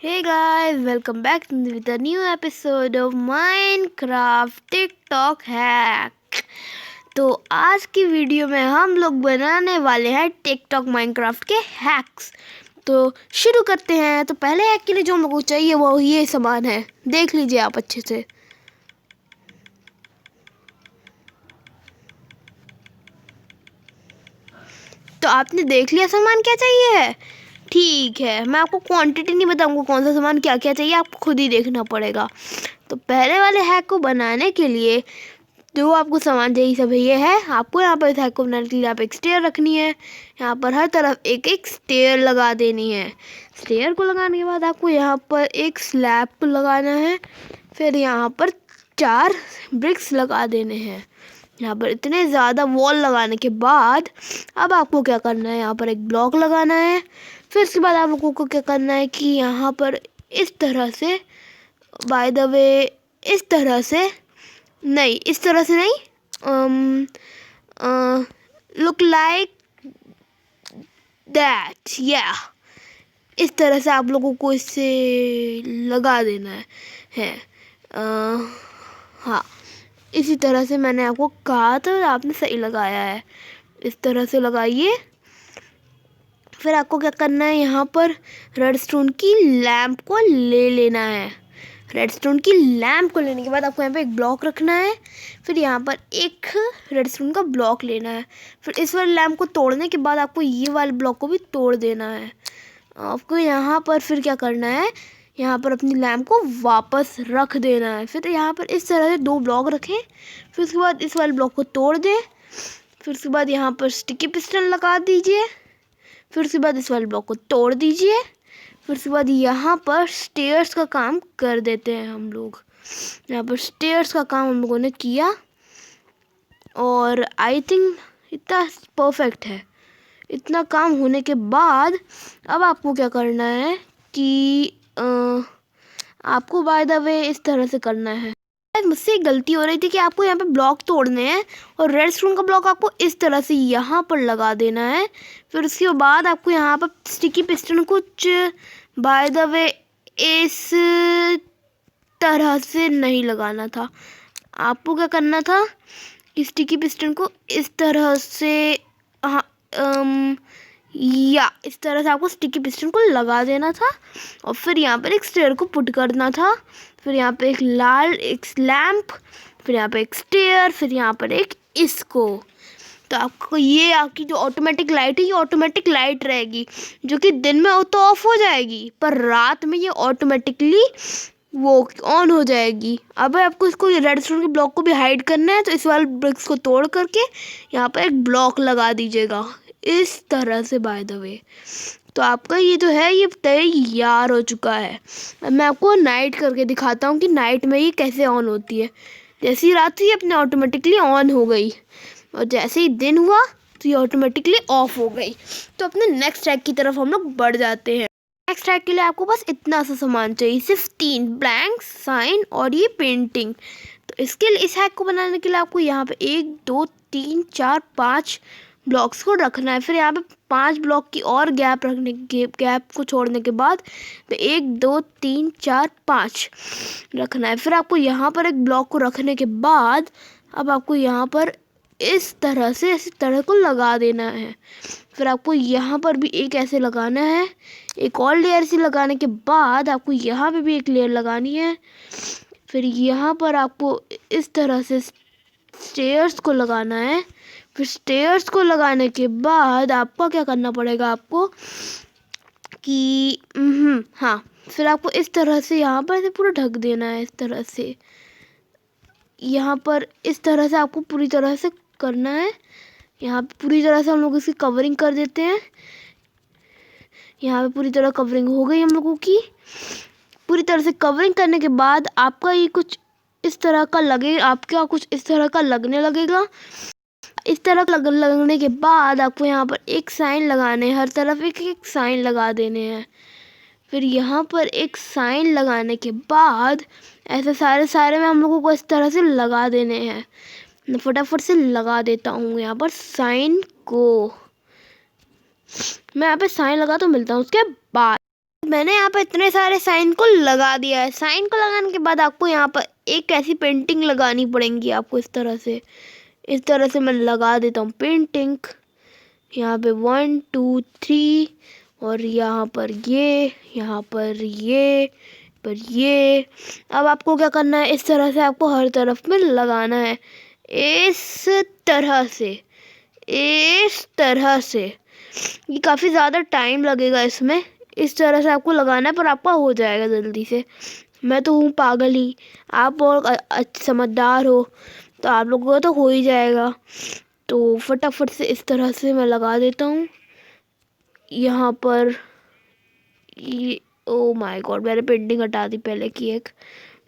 Hey guys, welcome back with a new episode of Minecraft TikTok hack। तो आज की video में हम लोग बनाने वाले हैं टिकटॉक माइनक्राफ्ट के हैक्स। तो शुरू करते हैं। तो पहले हैक के लिए जो हम लोग को चाहिए वो ये सामान है, देख लीजिए आप अच्छे से। तो आपने देख लिया सामान क्या चाहिए है, ठीक है। मैं आपको क्वांटिटी नहीं बताऊंगा कौन सा सामान क्या क्या चाहिए, आपको खुद ही देखना पड़ेगा। तो पहले वाले हैक को बनाने के लिए जो आपको सामान चाहिए सब ये है। आपको यहाँ पर इस हैक को बनाने के लिए आप एक स्टेयर रखनी है। यहाँ पर हर तरफ एक एक स्टेयर लगा देनी है। स्टेयर को लगाने के बाद आपको यहाँ पर एक स्लैब को लगाना है। फिर यहाँ पर 4 ब्रिक्स लगा देने हैं। यहाँ पर इतने ज़्यादा वॉल लगाने के बाद अब आपको क्या करना है, यहाँ पर एक ब्लॉक लगाना है। फिर उसके बाद आप लोगों को क्या करना है कि यहाँ पर इस तरह से, बाय द वे इस तरह से नहीं, इस तरह से नहीं, लुक लाइक दैट, या इस तरह से आप लोगों को इससे लगा देना है। हाँ, इसी तरह से मैंने आपको कहा था, आपने सही लगाया है। इस तरह से लगाइए। फिर आपको क्या करना है, यहाँ पर रेडस्टोन की लैंप को ले लेना है। रेडस्टोन की लैंप को लेने के बाद आपको यहाँ पे एक ब्लॉक रखना है। फिर यहाँ पर एक रेडस्टोन का ब्लॉक लेना है। फिर इस वाले लैंप को तोड़ने के बाद आपको ये वाले ब्लॉक को भी तोड़ देना है। आपको यहाँ पर फिर क्या करना है, यहाँ पर अपनी लैंप को वापस रख देना है। फिर यहाँ पर इस तरह से 2 ब्लॉक रखें। फिर उसके बाद इस वाले ब्लॉक को तोड़ दें। फिर उसके बाद यहाँ पर स्टिकी पिस्टन लगा दीजिए। फिर उसके बाद इस वाले ब्लॉक को तोड़ दीजिए। फिर उसके बाद यहाँ पर स्टेयर्स का काम कर देते हैं हम लोग। यहाँ पर स्टेयर्स का काम हम लोगों ने किया और आई थिंक इतना परफेक्ट है। इतना काम होने के बाद अब आपको क्या करना है कि आपको बाय द वे इस तरह से करना है। मुझसे एक गलती हो रही थी कि आपको यहाँ पे ब्लॉक तोड़ने हैं और रेडस्टोन का ब्लॉक आपको इस तरह से यहाँ पर लगा देना है। फिर उसके बाद आपको यहाँ पर स्टिकी पिस्टन कुछ बाय द वे इस तरह से नहीं लगाना था। आपको क्या करना था कि स्टिकी पिस्टन को इस तरह से, हाँ, या इस तरह से आपको स्टिकी पिस्टन को लगा देना था और फिर यहाँ पर एक स्टेयर को पुट करना था। फिर यहाँ पे एक लैंप, फिर यहाँ पे एक स्टेयर, फिर यहाँ पर एक इसको। तो आपको ये आपकी जो ऑटोमेटिक लाइट है, ये ऑटोमेटिक लाइट रहेगी, जो कि दिन में तो ऑफ हो जाएगी पर रात में ये ऑटोमेटिकली वो ऑन हो जाएगी। अब आपको इसको रेडस्टोन के ब्लॉक को भी हाइड करना है। तो इस वाले ब्रिक्स को तोड़ करके यहाँ पर एक ब्लॉक लगा दीजिएगा इस तरह से, बाय द वे। तो आपका ये जो है ये तैयार हो चुका है। अब मैं आपको नाइट करके दिखाता हूँ कि नाइट में ये कैसे ऑन होती है। जैसे ही रात हुई अपने ऑटोमेटिकली ऑन हो गई और जैसे ही दिन हुआ तो ये ऑटोमेटिकली ऑफ हो गई। तो अपने नेक्स्ट ट्रैक की तरफ हम लोग बढ़ जाते हैं। नेक्स्ट ट्रैक के लिए आपको बस इतना सा सामान चाहिए, सिर्फ 3 ब्लैंक साइन और ये पेंटिंग। तो इसके लिए, इस हैक को बनाने के लिए आपको यहाँ पे 1 2 3 4 5 ब्लॉक्स को रखना है। फिर यहाँ पे 5 ब्लॉक की और गैप रखने के, गैप को छोड़ने के बाद तो 1 2 3 4 5 रखना है। फिर आपको यहाँ पर एक ब्लॉक को रखने के बाद अब आपको यहाँ पर इस तरह से, इस तरह को लगा देना है। फिर आपको यहाँ पर भी एक ऐसे लगाना है। एक और लेयर से लगाने के बाद आपको यहाँ पे भी एक लेयर लगानी है। फिर यहाँ पर आपको इस तरह से स्टेयर्स को लगाना है। फिर स्टेयर्स को लगाने के बाद आपको क्या करना पड़ेगा, आपको कि हाँ, फिर आपको इस तरह से यहाँ पर से पूरा ढक देना है। इस तरह से यहाँ पर इस तरह से आपको पूरी तरह से करना है। यहाँ पे पूरी तरह से हम लोग इसकी कवरिंग कर देते हैं। यहाँ पे पूरी तरह कवरिंग हो गई हम लोगों की। पूरी तरह से कवरिंग करने के बाद आपका ये कुछ इस तरह का लगे, आपका कुछ इस तरह का लगने लगेगा। इस तरह लगने के बाद आपको यहाँ पर एक साइन लगाने हैं, हर तरफ एक एक साइन लगा देने हैं। फिर यहाँ पर एक साइन लगाने के बाद ऐसे सारे में हम लोगों को इस तरह से लगा देने हैं। मैं फटाफट से लगा देता हूँ यहाँ पर साइन को। मैं यहाँ पे साइन लगा तो मिलता हूँ उसके बाद। मैंने यहाँ पर इतने सारे साइन को लगा दिया है। साइन को लगाने के बाद आपको यहाँ पर एक ऐसी पेंटिंग लगानी पड़ेगी आपको इस तरह से मैं लगा देता हूँ पेंटिंग। यहाँ पे 1 2 3 और यहाँ पर ये, यहाँ पर ये। अब आपको क्या करना है, इस तरह से आपको हर तरफ में लगाना है, इस तरह से। ये काफ़ी ज़्यादा टाइम लगेगा इसमें, इस तरह से आपको लगाना है, पर आपका हो जाएगा जल्दी से। मैं तो हूँ पागल ही, आप और समझदार हो तो आप लोगों को तो हो ही जाएगा। तो फटाफट से इस तरह से मैं लगा देता हूँ यहाँ पर। ये ओ माय गॉड, मैंने पेंटिंग हटा दी पहले की एक।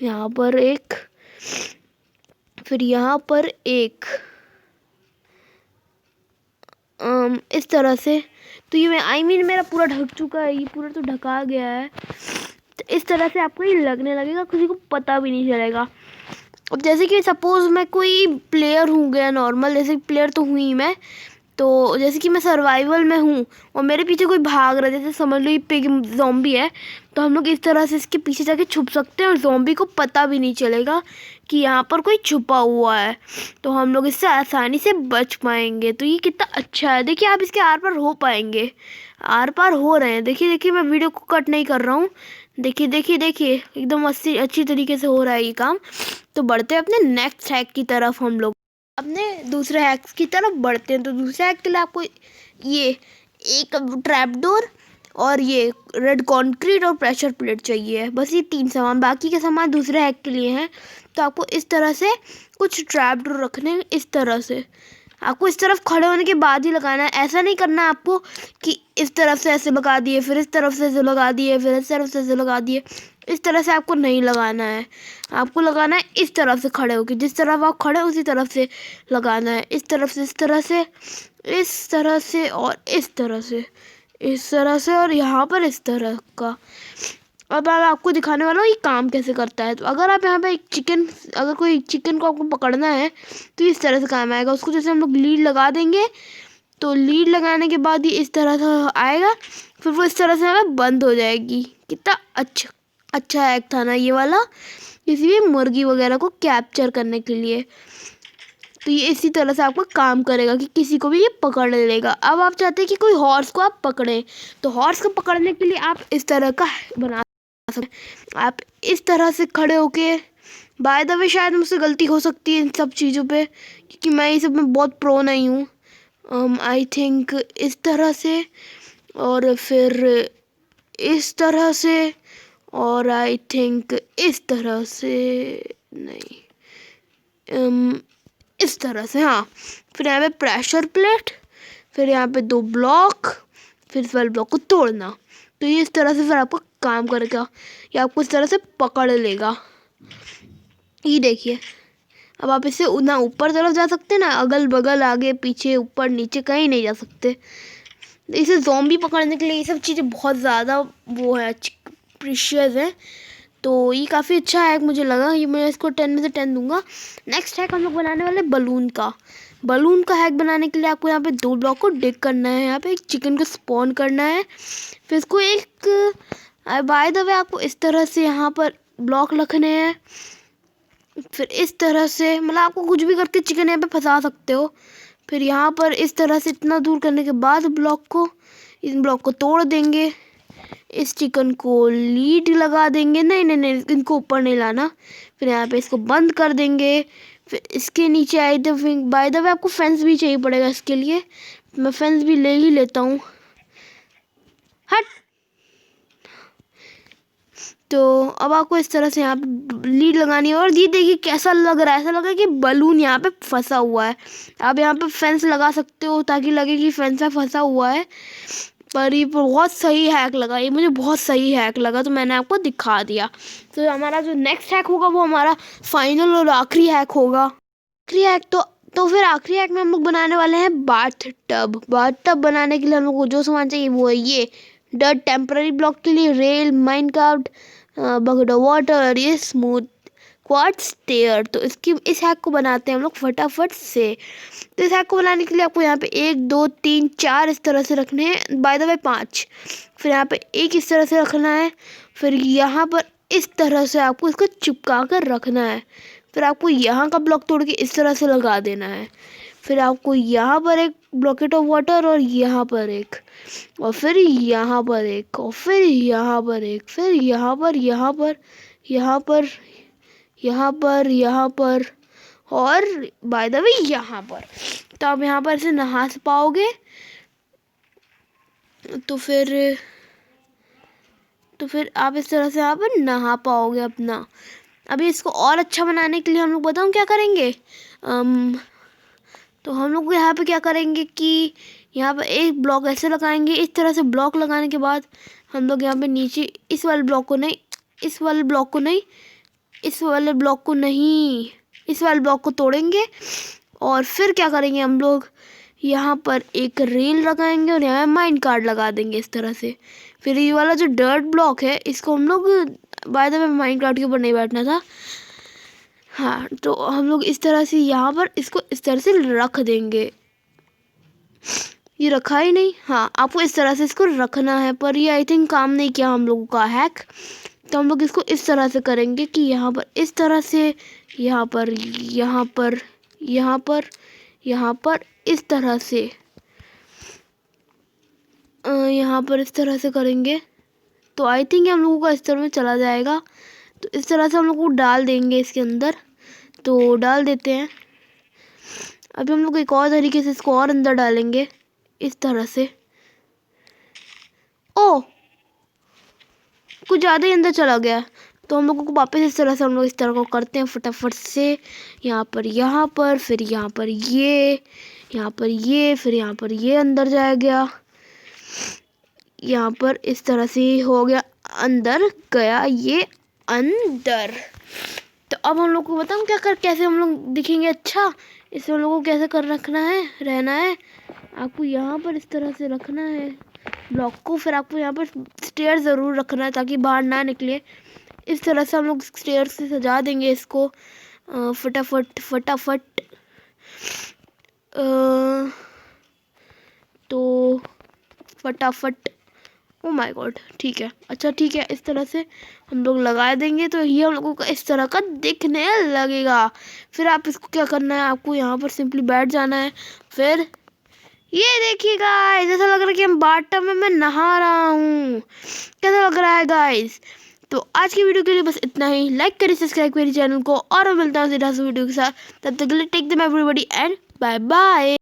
यहाँ पर एक, फिर यहाँ पर एक, इस तरह से। तो ये मेरा पूरा ढक चुका है, ये पूरा तो ढका गया है। तो इस तरह से आपको ये लगने लगेगा, किसी को पता भी नहीं चलेगा। अब जैसे कि सपोज़ मैं कोई प्लेयर हूँ गया नॉर्मल, जैसे प्लेयर तो हुई मैं, तो जैसे कि मैं सर्वाइवल में हूँ और मेरे पीछे कोई भाग रहा है, जैसे समझ लो ये पिग ज़ॉम्बी है, तो हम लोग इस तरह से इसके पीछे जाके छुप सकते हैं और ज़ॉम्बी को पता भी नहीं चलेगा कि यहाँ पर कोई छुपा हुआ है। तो हम लोग इससे आसानी से बच पाएंगे। तो ये कितना अच्छा है, देखिए आप इसके आर पार हो पाएंगे, आर पार हो रहे हैं। देखिए मैं वीडियो को कट नहीं कर रहा हूँ, देखिए एकदम अच्छी तरीके से हो रहा है ये काम। तो बढ़ते हैं अपने नेक्स्ट हैक की तरफ। हम लोग अपने दूसरे हैक्स की तरफ बढ़ते हैं। तो दूसरे हैक के लिए आपको ये एक ट्रैप डोर और ये रेड कंक्रीट और प्रेशर प्लेट चाहिए, बस ये 3 सामान। बाकी के सामान दूसरे हैक के लिए हैं। तो आपको इस तरह से कुछ ट्रैप डोर रखने हैं, इस तरह से आपको इस तरफ खड़े होने के बाद ही लगाना है। ऐसा नहीं करना है आपको कि इस तरफ से ऐसे लगा दिए, फिर इस तरफ से ऐसे लगा दिए, फिर इस तरफ से ऐसे लगा दिए। इस तरह से आपको नहीं लगाना है, आपको लगाना है इस तरफ से खड़े होकर, जिस तरफ आप खड़े उसी तरफ से लगाना है। इस तरफ से, इस तरह से, इस तरह से और इस तरह से, इस तरह से और यहाँ पर इस तरह का। अब मैं आपको दिखाने वाला हूँ ये काम कैसे करता है। तो अगर आप यहाँ पे अगर कोई चिकन को आपको पकड़ना है तो इस तरह से काम आएगा। उसको जैसे हम लोग लीड लगा देंगे, तो लीड लगाने के बाद ही इस तरह से आएगा, फिर वो इस तरह से हमें बंद हो जाएगी। कितना अच्छा हैक था ना ये वाला, किसी भी मुर्गी वगैरह को कैप्चर करने के लिए। तो ये इसी तरह से आपका काम करेगा कि किसी को भी ये पकड़ लेगा। अब आप चाहते हैं कि कोई हॉर्स को आप पकड़ें, तो हॉर्स को पकड़ने के लिए आप इस तरह का बना सकते हैं। आप इस तरह से खड़े होके, बाय द वे शायद मुझसे गलती हो सकती है इन सब चीज़ों पे, क्योंकि मैं ये सब में बहुत प्रो नहीं हूँ। आई थिंक इस तरह से, और फिर इस तरह से, और आई थिंक इस तरह से नहीं, इस तरह से, हाँ। फिर यहाँ पे प्रेशर प्लेट, फिर यहाँ पे 2 ब्लॉक, फिर इस वाले ब्लॉक को तोड़ना। तो ये इस तरह से फिर आपको काम करेगा, या आपको इस तरह से पकड़ लेगा। ये देखिए, अब आप इससे ना ऊपर तरफ जा सकते, ना अगल बगल, आगे पीछे, ऊपर नीचे, कहीं नहीं जा सकते। इसे ज़ॉम्बी पकड़ने के लिए ये सब चीज़ें बहुत ज़्यादा वो है, प्रीशियस है। तो ये काफ़ी अच्छा हैक मुझे लगा, ये मैं इसको 10 में से 10 दूंगा। नेक्स्ट हैक हम लोग बनाने वाले बलून का हैक बनाने के लिए आपको यहाँ पे 2 ब्लॉक को डिग करना है, यहाँ पे एक चिकन को स्पॉन करना है, फिर इसको एक बाय द वे आपको इस तरह से यहाँ पर ब्लॉक रखने हैं। फिर इस तरह से, मतलब आपको कुछ भी करके चिकन यहाँ पे फंसा सकते हो। फिर यहाँ पर इस तरह से इतना दूर करने के बाद इस ब्लॉक को तोड़ देंगे, इस चिकन को लीड लगा देंगे, नहीं इनको ऊपर नहीं लाना। फिर यहाँ पे इसको बंद कर देंगे, फिर इसके नीचे I the by the way आपको फेंस भी चाहिए पड़ेगा इसके लिए, मैं फेंस भी ले ही लेता हूँ। हट। तो अब आपको इस तरह से यहाँ पे लीड लगानी है, और ये देखिए कैसा लग रहा है, ऐसा लग रहा है कि बलून यहाँ पे फंसा हुआ है। आप यहाँ पे फेंस लगा सकते हो ताकि लगे कि फेंस में फंसा हुआ है। पर ये बहुत सही हैक लगा, ये मुझे बहुत सही हैक लगा, तो मैंने आपको दिखा दिया। तो हमारा जो नेक्स्ट हैक होगा वो हमारा फाइनल और आखिरी हैक होगा। आखिरी हैक तो फिर आखिरी हैक में हम लोग बनाने वाले हैं बाथ टब बनाने के लिए हम लोग को जो सामान चाहिए वो है ये डर्ट, टेम्पररी ब्लॉक के लिए rail, minecart, bucket of water, और ये स्मूथ क्वाड स्टेयर। तो इस हैक को बनाते हैं हम लोग फटाफट से। तो इस हैक को बनाने के लिए आपको यहाँ पे 1 2 3 4 इस तरह से रखने हैं, बाय द वे 5। फिर यहाँ पे एक इस तरह से रखना है, फिर यहाँ पर इस तरह से आपको इसको चिपका कर रखना है। फिर आपको यहाँ का ब्लॉक तोड़ के इस तरह से लगा देना है। फिर आपको यहाँ पर एक ब्लॉकेट ऑफ वाटर और यहाँ पर एक, और फिर यहाँ पर एक, और फिर यहाँ पर एक, फिर यहाँ पर यहाँ पर यहाँ पर यहाँ पर यहाँ पर और बाय द वे यहाँ पर। तो आप यहाँ पर से नहा पाओगे। तो फिर आप इस तरह से यहाँ पर नहा पाओगे अपना। अभी इसको और अच्छा बनाने के लिए हम लोग बताऊँ क्या करेंगे। तो हम लोग यहाँ पे क्या करेंगे कि यहाँ पर एक ब्लॉक ऐसे लगाएंगे। इस तरह से ब्लॉक लगाने के बाद हम लोग यहाँ पे नीचे इस वाले ब्लॉक को नहीं, इस वाले ब्लॉक को नहीं, इस वाले ब्लॉक को नहीं, इस वाले ब्लॉक को तोड़ेंगे। और फिर क्या करेंगे हम लोग यहाँ पर एक रेल लगाएंगे और यहाँ माइन कार्ड लगा देंगे इस तरह से। फिर ये वाला जो डर्ट ब्लॉक है इसको हम लोग, by the way mine card के ऊपर नहीं बैठना था, हाँ, तो हम लोग इस तरह से यहाँ पर इसको इस तरह से रख देंगे। ये रखा ही नहीं, हाँ, आपको इस तरह से इसको रखना है, पर ये आई थिंक काम नहीं किया हम लोगों का हैक। तो हम लोग इसको इस तरह से करेंगे कि यहाँ पर इस तरह से, यहाँ पर, यहाँ पर, यहाँ पर, यहाँ पर इस तरह से, यहाँ पर इस तरह से करेंगे। तो आई थिंक हम लोगों का इस तरह में चला जाएगा। तो इस तरह से हम लोग को डाल देंगे इसके अंदर। तो डाल देते हैं। अभी हम लोग एक और तरीके से इसको और अंदर डालेंगे इस तरह से। ओ, कुछ ज़्यादा ही अंदर चला गया। तो हम लोगों को वापस इस तरह से हम लोग इस तरह को करते हैं फटाफट से। यहाँ पर, फिर यहाँ पर ये, यहाँ पर ये, फिर यहाँ पर ये अंदर जाया गया। यहाँ पर इस तरह से हो गया, अंदर गया ये अंदर। तो अब हम लोग को बताऊँ कैसे हम लोग दिखेंगे अच्छा। इसे हम लोग को कैसे कर रखना है, रहना है। आपको यहाँ पर इस तरह से रखना है ब्लॉक को। फिर आपको यहाँ पर स्टेयर ज़रूर रखना है ताकि बाहर ना निकले। इस तरह से हम लोग स्टेयर से सजा देंगे इसको फटाफट फटाफट। तो फटाफट, ओ माय गॉड, ठीक है, अच्छा ठीक है, इस तरह से हम लोग लगा देंगे। तो ये हम लोगों का इस तरह का दिखने लगेगा। फिर आप इसको क्या करना है, आपको यहाँ पर सिंपली बैठ जाना है। फिर ये देखिए गाइस, ऐसा लग रहा है कि हम बाथटब में मैं नहा रहा हूँ। कैसा लग रहा है गाइस। तो आज की वीडियो के लिए बस इतना ही। लाइक करिए, सब्सक्राइब करिए चैनल को, और मैं मिलता हूँ सीधा वीडियो के साथ। तब तक के लिए take them everybody and bye bye.